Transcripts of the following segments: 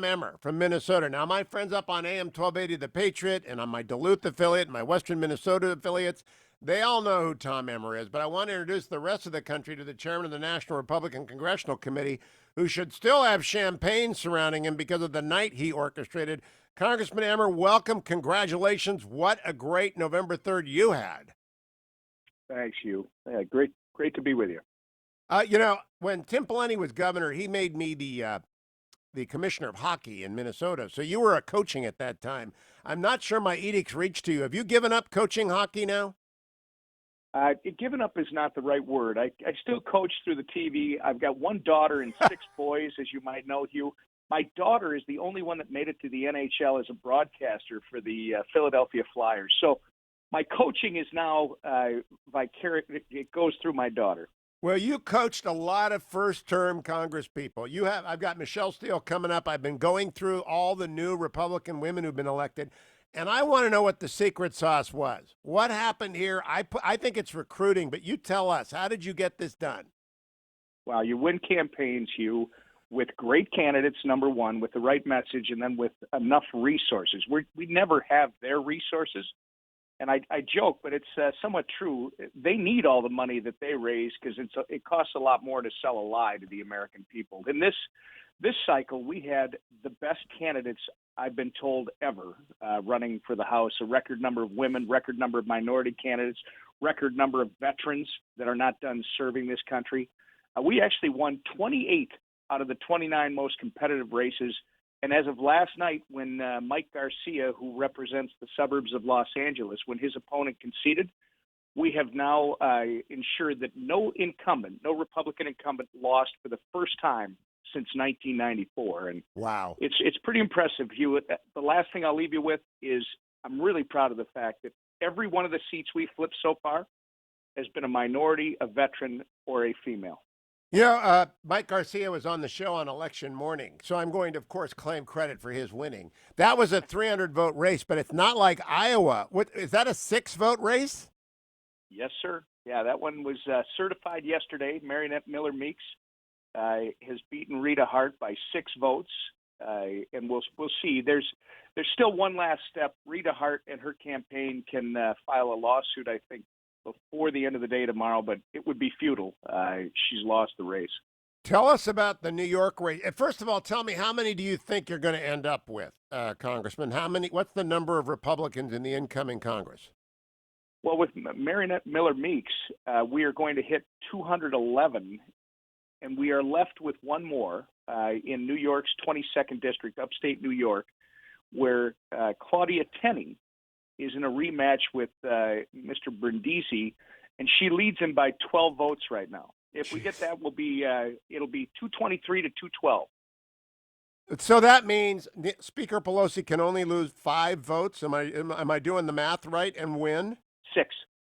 Emmer from Minnesota. Now, my friends up on AM 1280 The Patriot and on my Duluth affiliate and my Western Minnesota affiliates, they all know who Tom Emmer is. But I want to introduce the rest of the country to the chairman of the National Republican Congressional Committee, who should still have champagne surrounding him because of the night he orchestrated. Congressman Emmer, welcome. Congratulations. What a great November 3rd you had. Thanks, Hugh. Yeah, great to be with you. When Tim Pawlenty was governor, he made me the commissioner of hockey in Minnesota. So you were coaching at that time. I'm not sure my edicts reached to you. Have you given up coaching hockey now? Given up is not the right word. I still coach through the TV. I've got one daughter and 6 boys, as you might know, Hugh. My daughter is the only one that made it to the NHL as a broadcaster for the Philadelphia Flyers. So my coaching is now vicarious. It goes through my daughter. Well, you coached a lot of first-term Congress people. I've got Michelle Steele coming up. I've been going through all the new Republican women who've been elected, and I want to know what the secret sauce was. What happened here? I think it's recruiting, but you tell us. How did you get this done? Well, you win campaigns, Hugh, with great candidates, number one, with the right message, and then with enough resources. We never have their resources. And I joke, but it's somewhat true. They need all the money that they raise because it costs a lot more to sell a lie to the American people. In this cycle, we had the best candidates, I've been told, ever running for the House. A record number of women, record number of minority candidates, record number of veterans that are not done serving this country. We actually won 28 out of the 29 most competitive races. And as of last night, when Mike Garcia, who represents the suburbs of Los Angeles, when his opponent conceded, we have now ensured that no Republican incumbent lost for the first time since 1994. And wow, it's pretty impressive, Hugh. The last thing I'll leave you with is I'm really proud of the fact that every one of the seats we flipped so far has been a minority, a veteran, or a female. Mike Garcia was on the show on election morning, so I'm going to, of course, claim credit for his winning. That was a 300-vote race, but it's not like Iowa. What is that, a 6-vote race? Yes, sir. Yeah, that one was certified yesterday. Marinette Miller Meeks has beaten Rita Hart by 6 votes, and we'll see. There's still one last step. Rita Hart and her campaign can file a lawsuit, I think, before the end of the day tomorrow, but it would be futile. She's lost the race. Tell us about the New York race. First of all, tell me, how many do you think you're going to end up with, Congressman? What's the number of Republicans in the incoming Congress? Well, with Marinette Miller Meeks, we are going to hit 211, and we are left with one more in New York's 22nd district, upstate New York, where Claudia Tenney is in a rematch with Mr. Brindisi, and she leads him by 12 votes right now. If we get that, it'll be 223 to 212. So that means Speaker Pelosi can only lose 5 votes. Am I doing the math right, and win? 6.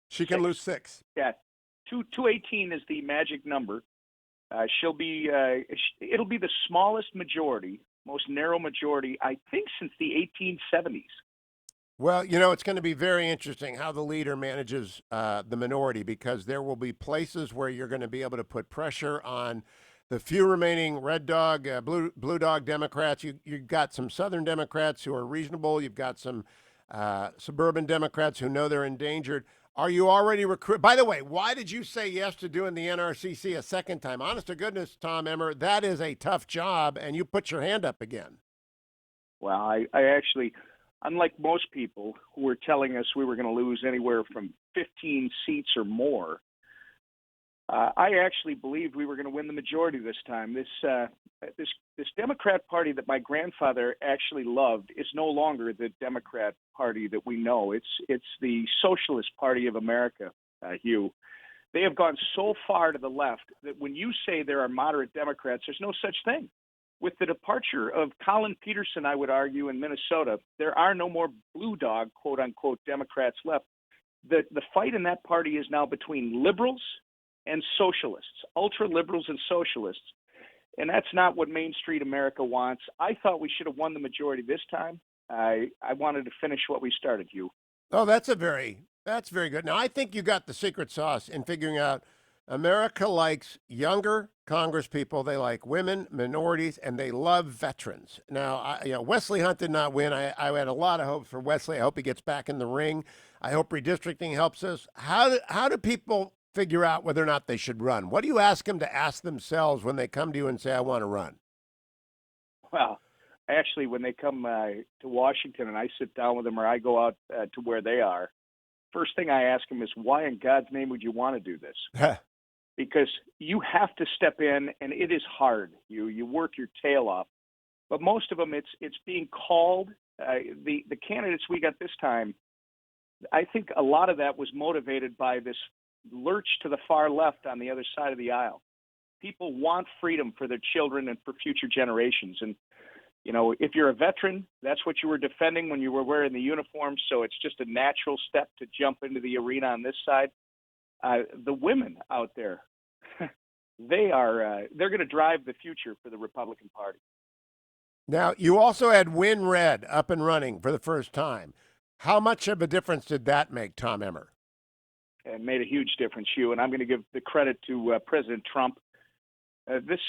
She can lose 6. Yeah, 218 is the magic number. It'll be the smallest majority, most narrow majority, I think, since the 1870s. Well, it's going to be very interesting how the leader manages the minority, because there will be places where you're going to be able to put pressure on the few remaining red dog, blue dog Democrats. You've got some Southern Democrats who are reasonable. You've got some suburban Democrats who know they're endangered. Are you already recruit? By the way, why did you say yes to doing the NRCC a second time? Honest to goodness, Tom Emmer, that is a tough job, and you put your hand up again. Well, I actually, unlike most people who were telling us we were going to lose anywhere from 15 seats or more, I actually believed we were going to win the majority this time. This Democrat Party that my grandfather actually loved is no longer the Democrat Party that we know. It's the Socialist Party of America, Hugh. They have gone so far to the left that when you say there are moderate Democrats, there's no such thing. With the departure of Colin Peterson, I would argue, in Minnesota, there are no more blue dog, quote unquote, Democrats left. The fight in that party is now between liberals and socialists, ultra liberals and socialists. And that's not what Main Street America wants. I thought we should have won the majority this time. I wanted to finish what we started, Hugh. Oh, that's very good. Now, I think you got the secret sauce in figuring out America likes younger congresspeople. They like women, minorities, and they love veterans. Now, Wesley Hunt did not win. I had a lot of hopes for Wesley. I hope he gets back in the ring. I hope redistricting helps us. How do people figure out whether or not they should run? What do you ask them to ask themselves when they come to you and say, I want to run? Well, actually, when they come to Washington and I sit down with them or I go out to where they are, first thing I ask them is, why in God's name would you want to do this? Because you have to step in, and it is hard. You work your tail off, but most of them, it's being called. The candidates we got this time, I think a lot of that was motivated by this lurch to the far left on the other side of the aisle. People want freedom for their children and for future generations. And, if you're a veteran, that's what you were defending when you were wearing the uniform. So it's just a natural step to jump into the arena on this side. The women out there, they're going to drive the future for the Republican Party. Now, you also had Win Red up and running for the first time. How much of a difference did that make, Tom Emmer? It made a huge difference, Hugh, and I'm going to give the credit to President Trump. This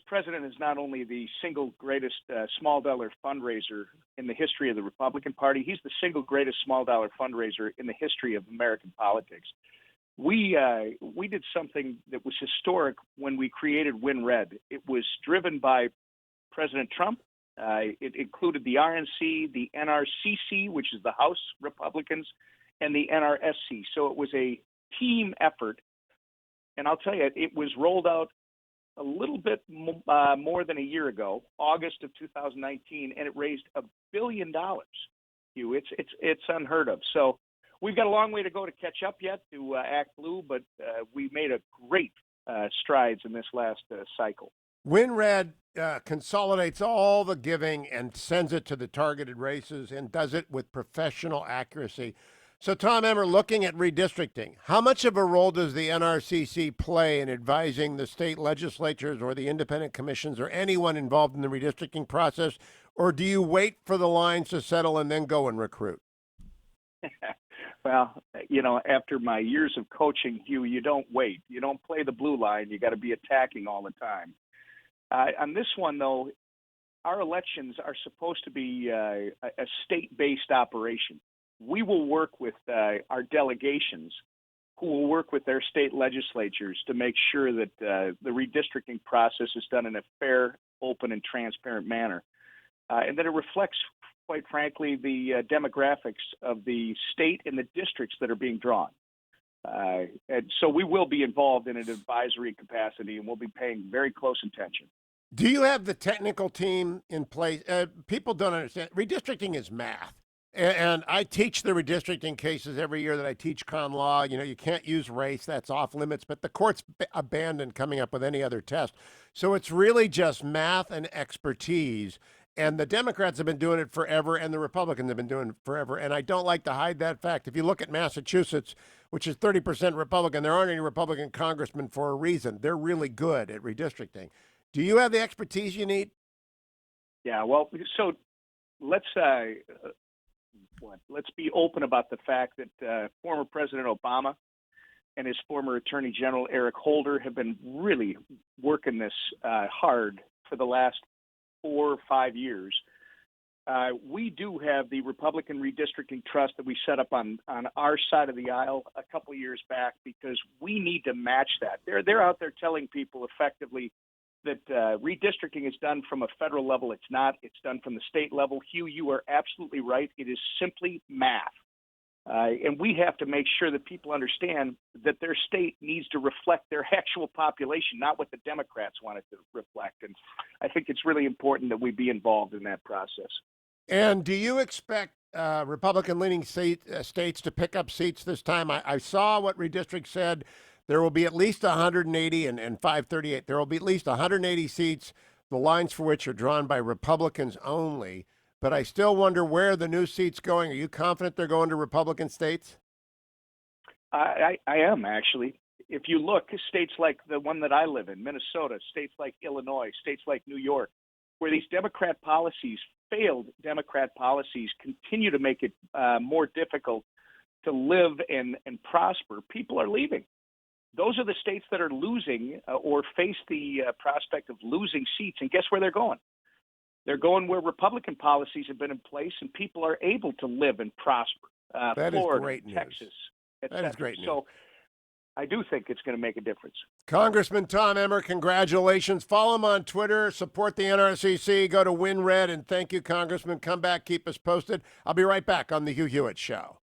president is not only the single greatest small dollar fundraiser in the history of the Republican Party, he's the single greatest small dollar fundraiser in the history of American politics. We did something that was historic when we created Win Red. It was driven by President Trump. It included the RNC, the NRCC, which is the House Republicans, and the NRSC. So it was a team effort. And I'll tell you, it was rolled out a little bit more than a year ago, August of 2019, and it raised $1 billion. Hugh, it's unheard of. So we've got a long way to go to catch up yet to Act Blue, but we made a great strides in this last cycle. Win Red consolidates all the giving and sends it to the targeted races and does it with professional accuracy. So, Tom Emmer, looking at redistricting, how much of a role does the NRCC play in advising the state legislatures or the independent commissions or anyone involved in the redistricting process? Or do you wait for the lines to settle and then go and recruit? Well, after my years of coaching, Hugh, you don't wait. You don't play the blue line. You got to be attacking all the time. On this one, though, our elections are supposed to be a state-based operation. We will work with our delegations who will work with their state legislatures to make sure that the redistricting process is done in a fair, open, and transparent manner. And that it reflects, quite frankly, the demographics of the state and the districts that are being drawn. And so we will be involved in an advisory capacity, and we'll be paying very close attention. Do you have the technical team in place? People don't understand. Redistricting is math. And I teach the redistricting cases every year that I teach con law. You can't use race. That's off limits. But the court's abandoned coming up with any other test. So it's really just math and expertise. And the Democrats have been doing it forever, and the Republicans have been doing it forever. And I don't like to hide that fact. If you look at Massachusetts, which is 30% Republican, there aren't any Republican congressmen for a reason. They're really good at redistricting. Do you have the expertise you need? Yeah, well, so let's be open about the fact that former President Obama and his former Attorney General Eric Holder have been really working this hard for the last 4 or 5 years. We do have the Republican Redistricting Trust that we set up on our side of the aisle a couple of years back because we need to match that. They're out there telling people effectively that redistricting is done from a federal level. It's not. It's done from the state level. Hugh, you are absolutely right. It is simply math. And we have to make sure that people understand that their state needs to reflect their actual population, not what the Democrats want it to reflect. And I think it's really important that we be involved in that process. And do you expect Republican-leaning states to pick up seats this time? I saw what Redistrict said. There will be at least 180 and 538. There will be at least 180 seats, the lines for which are drawn by Republicans only. But I still wonder where the new seats going. Are you confident they're going to Republican states? I am, actually. If you look, states like the one that I live in, Minnesota, states like Illinois, states like New York, where these Democrat policies, failed Democrat policies, continue to make it more difficult to live and prosper, people are leaving. those are the states that are losing or face the prospect of losing seats. And guess where they're going? They're going where Republican policies have been in place and people are able to live and prosper. That is Florida, great news. Texas, etc. That is great news. So I do think it's going to make a difference. Congressman Tom Emmer, congratulations. Follow him on Twitter. Support the NRCC. Go to WinRed. And thank you, Congressman. Come back. Keep us posted. I'll be right back on The Hugh Hewitt Show.